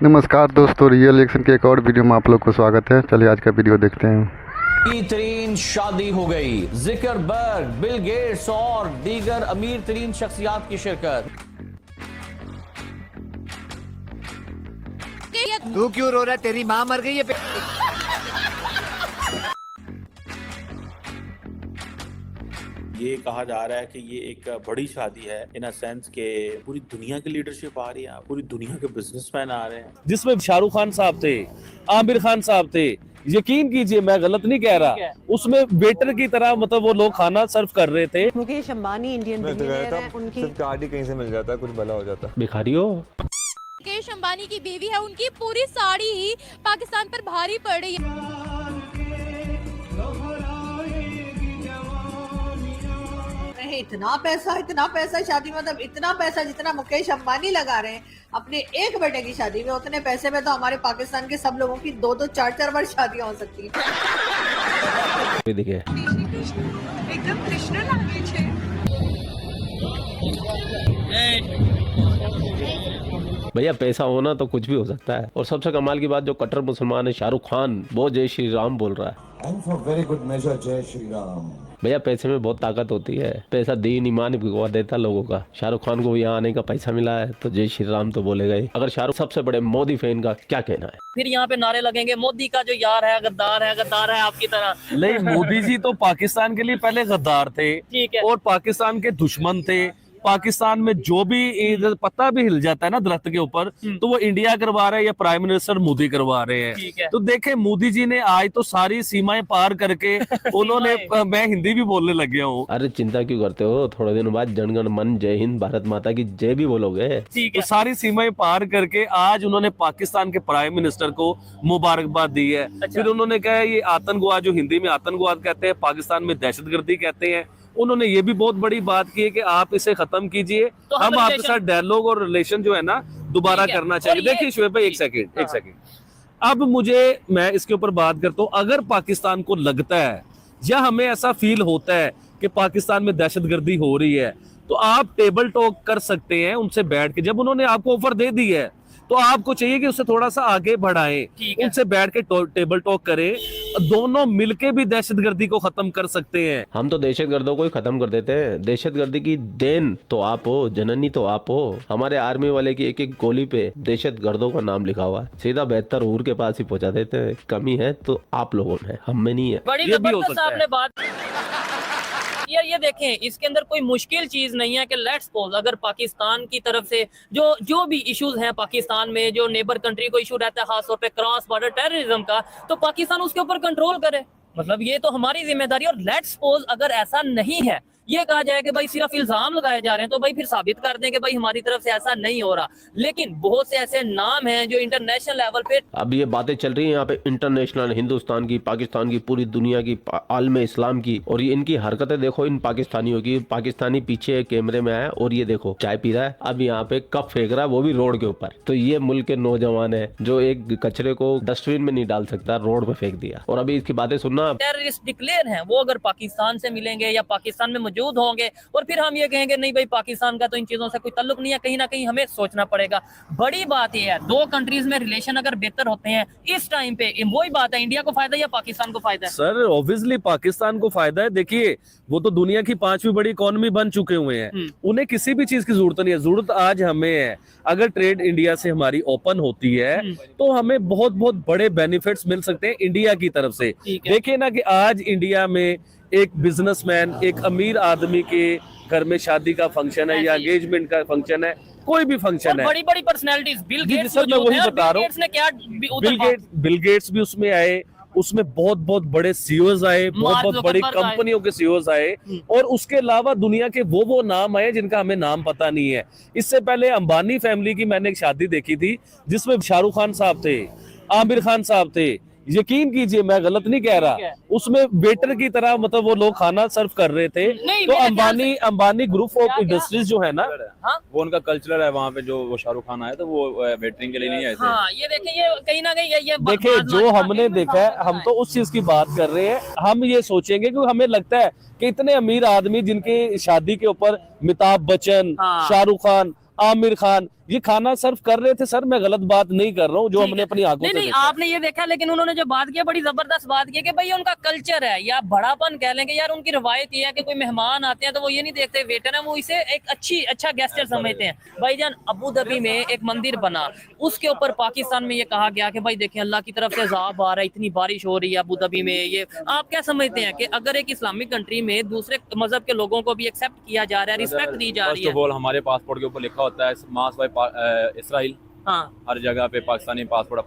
नमस्कार दोस्तों, real action के एक और वीडियो में आप लोग को स्वागत है। चलिए आज का वीडियो देखते हैं। की तरीन शादी हो गई। ज़ुकरबर्ग, बिल गेट्स और दीगर अमीर तरीन शख्सियात की शिरकत। तू क्यों रो रहा है? तेरी माँ मर गई है। ये कहा जा रहा है कि ये एक बड़ी शादी है इन अ सेंस के पूरी दुनिया की लीडरशिप आ रही है, पूरी दुनिया के बिजनेसमैन आ रहे हैं, जिसमें शाहरुख खान साहब थे, आमिर खान साहब थे। यकीन कीजिए, मैं गलत नहीं कह रहा, उसमें वेटर की तरह मतलब वो लोग खाना सर्व कर रहे थे। मुकेश अंबानी इंडियन बिलियनियर हैं, उनकी सिर्फ कार्ड ही कहीं से मिल जाता है, कुछ भला हो जाता। भिखारी हो। मुकेश अंबानी की बीवी है, उनकी पूरी साड़ी ही पाकिस्तान पर भारी पड़ रही है। इतना पैसा शादी में, मतलब इतना पैसा जितना मुकेश अंबानी लगा रहे हैं अपने एक बेटे की शादी में, उतने पैसे में तो हमारे पाकिस्तान के सब लोगों की 2-2, 4-4 बार शादियां हो सकती हैं। देखिए एकदम कृष्ण लैंग्वेज है। भैया, पैसा होना तो कुछ भी हो सकता है। और सबसे कमाल की बात, जो कट्टर मुसलमान है शाहरुख खान, वो जय श्री राम बोल रहा है। वेरी गुड मेजर, जय श्री राम। भैया, पैसे में बहुत ताकत होती है। पैसा दीन ईमान भिगवा देता लोगों का। शाहरुख खान को यहाँ आने का पैसा मिला है तो जय श्री राम तो बोलेगा ही। अगर शाहरुख सबसे बड़े मोदी फैन का क्या कहना है? फिर यहाँ पे नारे लगेंगे, मोदी का जो यार है गद्दार है आपकी तरह। नहीं, मोदी जी तो पाकिस्तान के लिए पहले गद्दार थे, ठीक है, और पाकिस्तान के दुश्मन थे। पाकिस्तान में जो भी पत्ता भी हिल जाता है ना दरख्त के ऊपर, तो वो इंडिया करवा रहा है या प्राइम मिनिस्टर मोदी करवा रहे हैं। ठीक है। तो देखे, मोदी जी ने आज तो सारी सीमाएं पार करके उन्होंने मैं हिंदी भी बोलने लग गया हूँ। अरे चिंता क्यों करते हो, थोड़े दिन बाद जनगण मन जय हिंद भारत माता की जय भी बोलोगे। ठीक है। तो सारी सीमाएं पार करके आज उन्होंने पाकिस्तान के प्राइम मिनिस्टर को मुबारकबाद दी है। फिर उन्होंने कहा ये आतंकवाद, जो हिंदी में आतंकवाद कहते हैं, पाकिस्तान में दहशतगर्दी कहते हैं। उन्होंने ये भी बहुत बड़ी बात की है कि आप इसे खत्म कीजिए, तो हम आपके साथ डायलॉग और रिलेशन जो है ना दोबारा करना चाहिए। देखिए शुएब भाई, एक सेकंड। अब मैं इसके ऊपर बात करता हूँ। अगर पाकिस्तान को लगता है या हमें ऐसा फील होता है कि पाकिस्तान में दहशतगर्दी हो रही है, तो आप टेबल टॉक कर सकते हैं उनसे बैठ के। जब उन्होंने आपको ऑफर दे दी है तो आपको चाहिए कि उससे थोड़ा सा आगे बढ़ाएं, उनसे बैठ के टेबल टॉक करें। दोनों मिलके भी दहशतगर्दी को खत्म कर सकते हैं। हम तो दहशतगर्दों को ही खत्म कर देते हैं। दहशतगर्दी की देन तो आप हो, जननी तो आप हो। हमारे आर्मी वाले की एक एक गोली पे दहशतगर्दों का नाम लिखा हुआ है। सीधा बेहतर हूर के पास ही पहुंचा देते हैं। कमी है तो आप लोगों में, हम में नहीं है। बड़ी ये भी हो जबरदस्त सकता है। आपने बात यार, ये देखें, इसके अंदर कोई मुश्किल चीज नहीं है कि लेट्स सपोज अगर पाकिस्तान की तरफ से जो भी इश्यूज हैं पाकिस्तान में, जो नेबर कंट्री को इशू रहता है खासतौर पे क्रॉस बॉर्डर टेररिज्म का, तो पाकिस्तान उसके ऊपर कंट्रोल करे। मतलब ये तो हमारी जिम्मेदारी। और लेट्स सपोज अगर ऐसा नहीं है, ये कहा जाए कि भाई सिर्फ इल्जाम लगाए जा रहे हैं, तो भाई फिर साबित कर दें कि भाई हमारी तरफ से ऐसा नहीं हो रहा। लेकिन बहुत से ऐसे नाम हैं जो इंटरनेशनल लेवल पे अब ये बातें चल रही हैं यहाँ पे इंटरनेशनल, हिंदुस्तान की, पाकिस्तान की, पूरी दुनिया की, आलम इस्लाम की। और ये इनकी हरकतें देखो इन पाकिस्तानियों की। पाकिस्तानी पीछे कैमरे में आया और ये देखो चाय पी रहा है, अब यहाँ पे कप फेंक रहा है, वो भी रोड के ऊपर। तो ये मुल्क के नौजवान है जो एक कचरे को डस्टबिन में नहीं डाल सकता, रोड पे फेंक दिया। और अभी इसकी बातें सुनना, टेररिस्ट डिक्लेयर हैं, वो अगर पाकिस्तान से मिलेंगे या पाकिस्तान में मौजूद होंगे, और फिर हम ये कहेंगे नहीं भाई पाकिस्तान का तो इन चीजों से कोई ताल्लुक नहीं है, कहीं ना कहीं हमें सोचना पड़ेगा। बड़ी बात यह है, दो कंट्रीज में रिलेशन अगर बेहतर होते हैं इस टाइम पे, वही बात है, इंडिया को फायदा या पाकिस्तान को फायदा है? सर ऑब्वियसली पाकिस्तान को फायदा है। देखिए, वो तो दुनिया की 5वीं बड़ी इकोनॉमी बन चुके हुए हैं। उन्हें किसी भी चीज की जरूरत नहीं है। जरूरत आज हमें है। अगर ट्रेड इंडिया से हमारी ओपन होती है तो हमें बहुत बहुत बड़े बेनिफिट्स मिल सकते हैं इंडिया की तरफ से। देखिए ना कि आज इंडिया में एक बिजनेसमैन, एक अमीर आदमी के घर में शादी का फंक्शन है या एंगेजमेंट का फंक्शन है, कोई भी फंक्शन है, बड़ी बड़ी पर्सनैलिटीज, बिल गेट्स मैं वही बता रहा हूँ, बिल गेट्स भी उसमें आए, उसमें बहुत बहुत बड़े सीईओज आए, बहुत बहुत बड़ी कंपनियों के सीईओज आए, और उसके अलावा दुनिया के वो नाम आए जिनका हमें नाम पता नहीं है। इससे पहले अंबानी फैमिली की मैंने एक शादी देखी थी जिसमें शाहरुख खान साहब थे, आमिर खान साहब थे। यकीन कीजिए, मैं गलत नहीं कह रहा, उसमें वेटर की तरह मतलब वो लोग खाना सर्व कर रहे थे। तो अंबानी ग्रुप ऑफ इंडस्ट्रीज जो है ना, वो उनका कल्चर है। वहाँ पे जो वो शाहरुख खान आए थे वो वेटरिंग के लिए नहीं आए थे। हाँ, ये देखें, ये कहीं ना कहीं ये देखिए जो हमने देखा है, हम तो उस चीज की बात कर रहे हैं। हम ये सोचेंगे कि हमें लगता है कि इतने अमीर आदमी जिनकी शादी के ऊपर अमिताभ बच्चन, शाहरुख खान, आमिर खान, ये खाना सर्व कर रहे थे सर, मैं गलत बात नहीं कर रहा हूँ, जो ठीक हमने है। अपनी आंखों नहीं से नहीं, देखा। आपने ये देखा, लेकिन उन्होंने जो बात की बड़ी जबरदस्त बात की कि भाई उनका कल्चर है या बड़ापन कह लेंगे यार, उनकी रवायत ये है कि कोई मेहमान आते हैं तो वो ये नहीं देखते वेटर है, वो इसे एक अच्छा गेस्टर समझते हैं। भाईजान, अबू धाबी में एक मंदिर बना, उसके ऊपर पाकिस्तान में ये कहा गया कि भाई देखिए अल्लाह की तरफ से अज़ाब आ रहा है, इतनी बारिश हो रही है अबू धाबी में। ये आप क्या समझते हैं कि अगर एक इस्लामिक कंट्री में दूसरे मजहब के लोगों को भी एक्सेप्ट किया जा रहा है, रिस्पेक्ट दी जा रही फर्स्ट ऑफ है? ऑल हमारे पासपोर्ट के ऊपर लिखा होता है मास बाय इसराइल। हाँ हर जगह पे पाकिस्तानी पासपोर्ट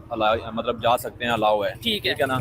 मतलब जा सकते हैं, अलाउ है। ठीक है। है ना।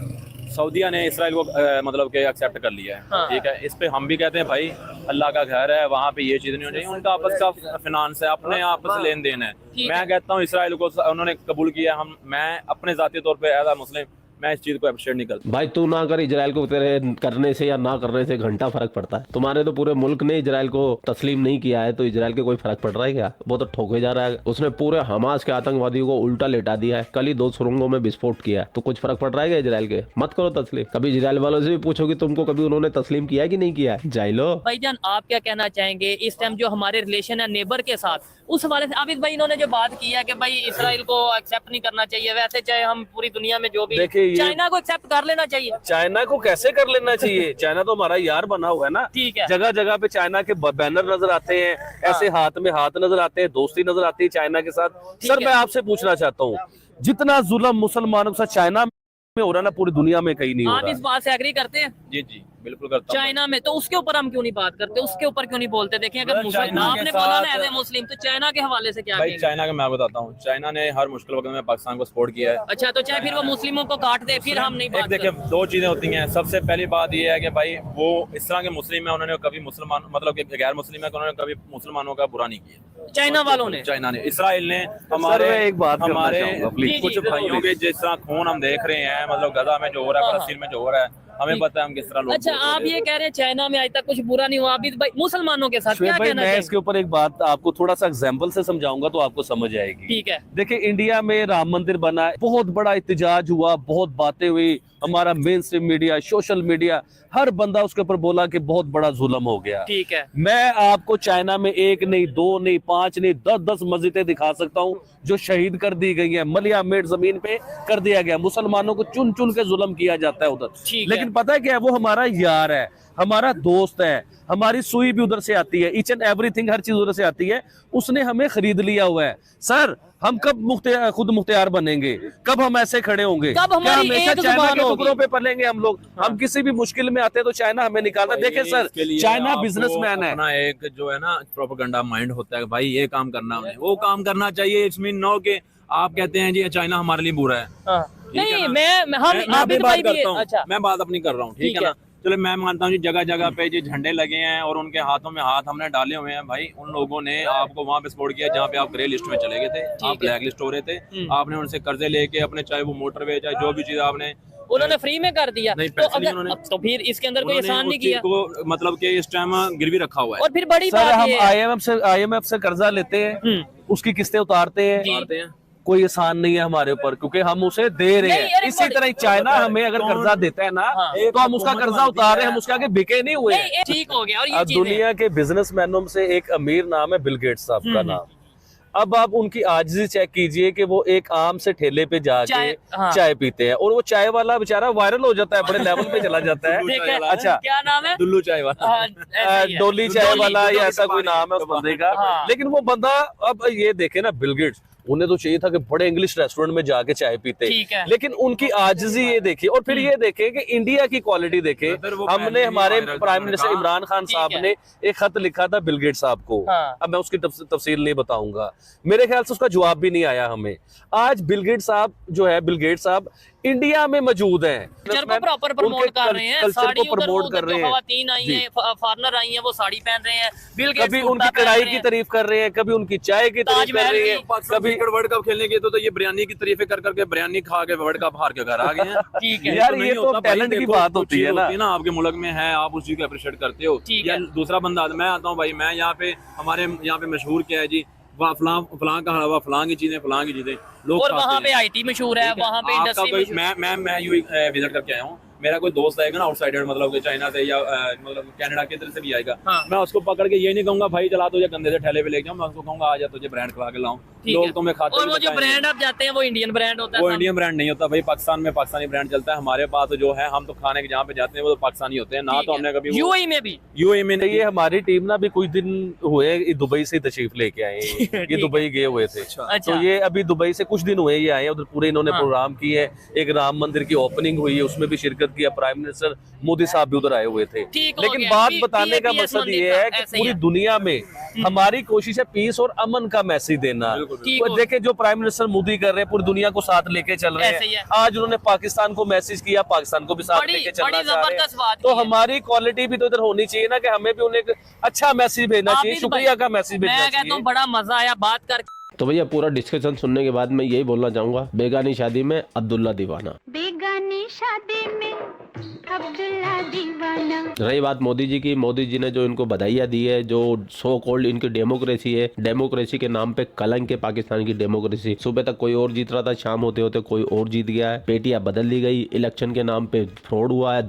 सऊदीया ने इसराइल को मतलब के एक्सेप्ट कर लिया है। हाँ। ठीक है। इस पे हम भी कहते हैं भाई अल्लाह का घर है, वहाँ पे ये चीज़ नहीं होनी चाहिए। उनका आपस का फिनांस है, अपने आपस लेन देन है। ठीक मैं है। कहता हूँ इसराइल को उन्होंने कबूल किया, मैं अपने जाती तौर पे एज अ मुस्लिम मैं इस चीज को अप्रिशिएट नहीं करता। भाई तू ना कर, इजराइल को तेरे करने से या ना करने से घंटा फर्क पड़ता है। तुम्हारे तो पूरे मुल्क ने इजराइल को तस्लीम नहीं किया है, तो इजराइल के कोई फर्क पड़ रहा है क्या? वो तो ठोके जा रहा है। उसने पूरे हमास के आतंकवादियों को उल्टा लेटा दिया है, कल ही 2 सुरंगों में विस्फोट किया है, तो कुछ फर्क पड़ रहा है क्या इजराइल के? मत करो तस्लीम। कभी इजराइल वालों से भी पूछो कि तुमको कभी उन्होंने तस्लीम किया कि नहीं किया है। जाइलो भाईजान, आप क्या कहना चाहेंगे इस टाइम जो हमारे रिलेशन है नेबर के साथ, उस हवाले से आबिद भाई इन्होंने जो बात की है कि भाई इसराइल को एक्सेप्ट नहीं करना चाहिए, वैसे चाहे हम पूरी दुनिया में जो भी, देखिए ये- चाइना को एक्सेप्ट कर लेना चाहिए। चाइना को कैसे कर लेना चाहिए? चाइना तो हमारा यार बना हुआ है ना। ठीक है। जगह जगह पे चाइना के बैनर नजर आते हैं, ऐसे हाथ में हाथ नजर आते हैं, दोस्ती नजर आती है चाइना के साथ। ठीक सर है। मैं आपसे पूछना चाहता हूँ, जितना जुल्म मुसलमानों के साथ चाइना में हो रहा है ना, पूरी दुनिया में कहीं नहीं हो आप रहा इस बात से एग्री करते हैं? जी जी बिल्कुल करता हूं। चाइना में तो उसके ऊपर हम क्यों नहीं बात करते, उसके ऊपर क्यों नहीं बोलते? देखिए अगर मतलब मुसलमान, चाइना के आपने बोला ना साथ- एज ए मुस्लिम, तो चाइना के हवाले से क्या भाई कहेंगे? चाइना का मैं बताता हूँ, चाइना ने हर मुश्किल वक्त में पाकिस्तान को सपोर्ट किया है। अच्छा, तो चाहे फिर वो मुस्लिमों को काट दे, फिर हम नहीं एक बात देखिए करते। 2 चीजें होती हैं। सबसे पहली बात ये है कि भाई वो इस तरह के मुस्लिम है, उन्होंने कभी मुसलमान मतलब कि गैर मुस्लिम है कि उन्होंने कभी मुसलमानों का बुरा नहीं किया। चाइना वालों ने, चाइना ने, इसराइल ने हमारे मैं एक बात करना हमारे चाहूंगा, प्लीज। कुछ भाइयों के जिस तरह खून हम देख रहे हैं, मतलब गजा में जो हो रहा है, हाँ। फलस्तीन में जो हो रहा है, हमें पता है हम किस तरह लोग अच्छा आप ये कह रहे हैं चाइना में आज तक कुछ बुरा नहीं हुआ, आबिद भाई मुसलमानों के साथ श्वेत क्या भाई, कहना मैं चाहिए? इसके ऊपर एक बात आपको थोड़ा सा एग्जाम्पल से समझाऊंगा तो आपको समझ आएगी। ठीक है। देखिए इंडिया में राम मंदिर बना है, बहुत बड़ा एहतजाज हुआ, बहुत बातें हुई, हमारा main stream media, social media, हर बंदा उसके ऊपर बोला कि बहुत बड़ा जुल्म हो गया। ठीक है। मैं आपको चाइना में 1 नहीं 2 नहीं 5 नहीं 10 मस्जिदें दिखा सकता हूँ जो शहीद कर दी गई है, मलिया मेड जमीन पे कर दिया गया, मुसलमानों को चुन चुन के जुल्म किया जाता है उधर। ठीक लेकिन है। पता है क्या है, वो हमारा यार है, हमारा दोस्त है, हमारी सुई भी उधर से आती है, ईच एंड एवरीथिंग, हर चीज उधर से आती है। उसने हमें खरीद लिया हुआ है। सर हम कब खुद मुख्तियार बनेंगे? कब हम ऐसे खड़े होंगे? कब क्या हमारी हमेशा एक चाइना जुबान के होगी? टुकड़ों पे पलेंगे हम लोग? हम किसी भी मुश्किल में आते हैं तो चाइना हमें निकालता है। देखिए सर, चाइना बिजनेसमैन है। अपना एक जो है ना प्रोपेगेंडा माइंड होता है, भाई ये काम करना है, वो काम करना चाहिए। इट्स मीन नो कि आप कहते हैं जी चाइना हमारे लिए बुरा है। हाँ। ठीक है नहीं ना? मैं हम मैं आबिद बात भाई भी, करता हूँ, अच्छा मैं बात अपनी कर रहा हूँ। ठीक ठीक है ना। चलो मैं मानता हूँ जी जगह जगह पे जी झंडे लगे हैं और उनके हाथों में हाथ हमने डाले हुए हैं। भाई उन लोगों ने आपको वहाँ पे सपोर्ट किया जहाँ पे आप ग्रे लिस्ट में चले गए थे, आप ब्लैक लिस्ट हो रहे थे। आपने उनसे कर्जे लेके अपने, चाहे वो मोटरवे चाहे जो भी चीज आपने, उन्होंने फ्री में कर दिया। नहीं, तो पैसे नहीं अगर उन्होंने- तो फिर इसके अंदर कोई उन्होंने एहसान नहीं उस चीज किया। को मतलब कि इस टाइम गिरवी रखा हुआ है। और फिर बड़ी सर बात हम ये IMF से कर्जा लेते हैं, उसकी किस्तें उतारते हैं, मारते हैं। कोई एहसान नहीं है हमारे ऊपर, क्योंकि हम उसे दे रहे नहीं, हैं। अरे इसी तरह चाइना हमें अगर कर्जा देता है ना, हाँ। तो हम उसका कर्जा उतार रहे हैं, हम उसके आगे बिके नहीं हुए हैं। नहीं, ठीक हो गया। और ये अब चीजें दुनिया के बिजनेसमैनों से एक अमीर नाम है बिल गेट्स साहब का नाम। अब आप उनकी आजिज़ी चेक कीजिए कि वो एक आम से ठेले पे जाके हाँ। चाय पीते हैं और वो चाय वाला बेचारा वायरल हो जाता है, बड़े लेवल पे चला जाता है। ठीक है। अच्छा, क्या नाम है? दुल्लू चाय वाला। हाँ, ऐसा ही है। डोली चाय वाला या ऐसा कोई पानी, नाम है उस बंदे का। हाँ। लेकिन वो बंदा, अब ये देखे ना बिल गेट्स, उन्हें तो चाहिए था कि बड़े इंग्लिश रेस्टोरेंट में जाके चाय पीते, ठीक है। लेकिन उनकी आजिज़ी ये देखिए। और फिर ये देखें कि इंडिया की क्वालिटी देखें। अगर वो हमने पहले हमारे ही प्राइम मिनिस्टर कहा, इमरान खान ठीक साहब है। ने एक खत लिखा था बिल गेट्स साहब को। हाँ। अब मैं उसकी तफसील नहीं बताऊंगा, मेरे ख्याल से उसका जवाब भी नहीं आया हमें। आज बिल गेट्स साहब जो है, बिल गेट्स साहब इंडिया में मौजूद हैं, कल्चर को प्रॉपर प्रमोट कर रहे हैं। कल्चर साड़ी को प्रमोट कर रहे हैं। खवातीन आई जी। हैं, फॉरनर आई हैं, वो साड़ी पहन रहे हैं। बिल गेट्स कभी कुर्ता उनकी पहन कढ़ाई रहे की हैं। तारीफ कर रहे हैं, कभी उनकी चाय की तारीफ कर ताजमहल रहे हैं, की। कभी वर्ल्ड कप खेलने के तो ये बिरयानी की तारीफें कर करके बिरयानी खा के वर्ल्ड कप हार के घर आ गए हैं। ठीक है। यार, नहीं ये तो होता भाई, टैलेंट की देखो, बात कुछ होती चीज है ना। आपके मुल्क में है, आप उस चीज को अप्रिशिएट करते हो। ठीक या है। दूसरा बंदा, मैं आता हूँ भाई, मैं यहाँ पे हमारे यहाँ पे मशहूर क्या है जी, फलां का हलवा, फलां की चीजें लोग और खाते वहाँ हैं। पे IT मशहूर है, ठीक है? वहाँ पे आपका इंडस्ट्री कोई- मशहूर है। मैं यूं विजिट करके आया हूँ, मेरा कोई दोस्त आएगा ना आउटसाइडर, मतलब कि चाइना से या मतलब कनाडा की तरफ से भी आएगा, हाँ। मैं उसको पकड़ के ये नहीं कहूंगा भाई चला तुझे कंधे से ठेले पे ले जाऊँ, मैं उसको कहूंगा आ जा तुझे ब्रांड खिला के लाऊं। लोग तुम्हें खाते और वो जो ब्रांड आप जाते हैं वो इंडियन ब्रांड होता है? वो इंडियन ब्रांड नहीं होता भाई, पाकिस्तान में पाकिस्तानी ब्रांड चलता है। हमारे पास जो है हम तो खाने के जहाँ पे जाते हैं वो तो पाकिस्तानी होते हैं ना, तो हमने कभी यूएई में भी यूएई में नहीं। ये हमारी टीम ना अभी कुछ दिन हुए दुबई से तशरीफ लेके आए हैं। ये दुबई गए हुए थे, तो ये अभी दुबई से कुछ दिन हुए ये आए हैं। उधर पूरे इन्होंने प्रोग्राम किए हैं, एक राम मंदिर की ओपनिंग हुई है उसमें भी शिरकत किया, प्राइम मिनिस्टर मोदी साहब भी उधर आए हुए थे। लेकिन बात बताने का मकसद ये है कि पूरी दुनिया में हमारी कोशिश है पीस और अमन का मैसेज देना। देखे जो प्राइम मिनिस्टर मोदी कर रहे हैं, पूरी दुनिया को साथ लेके चल रहे हैं। आज उन्होंने पाकिस्तान को मैसेज किया, पाकिस्तान को भी साथ लेके चलना चाह रहे हैं। तो हमारी क्वालिटी भी तो इधर होनी चाहिए ना, कि हमें भी उन्हें एक अच्छा मैसेज भेजना चाहिए, शुक्रिया का मैसेज भेजना चाहिए। मैं कहता हूं बड़ा मजा आया बात करके। तो भैया पूरा डिस्कशन सुनने के बाद मैं यही बोलना चाहूंगा, बेगानी शादी में अब्दुल्ला दीवाना। बेगानी शादी में अब्दुल्ला दीवाना। रही बात मोदी जी की, मोदी जी ने जो इनको बधाइयाँ दी है, जो सो कॉल्ड इनकी डेमोक्रेसी है, डेमोक्रेसी के नाम पे कलंक है पाकिस्तान की डेमोक्रेसी। सुबह तक कोई और जीत रहा था, शाम होते होते कोई और जीत गया है, पेटियां बदल दी गई, इलेक्शन के नाम पे फ्रॉड हुआ है,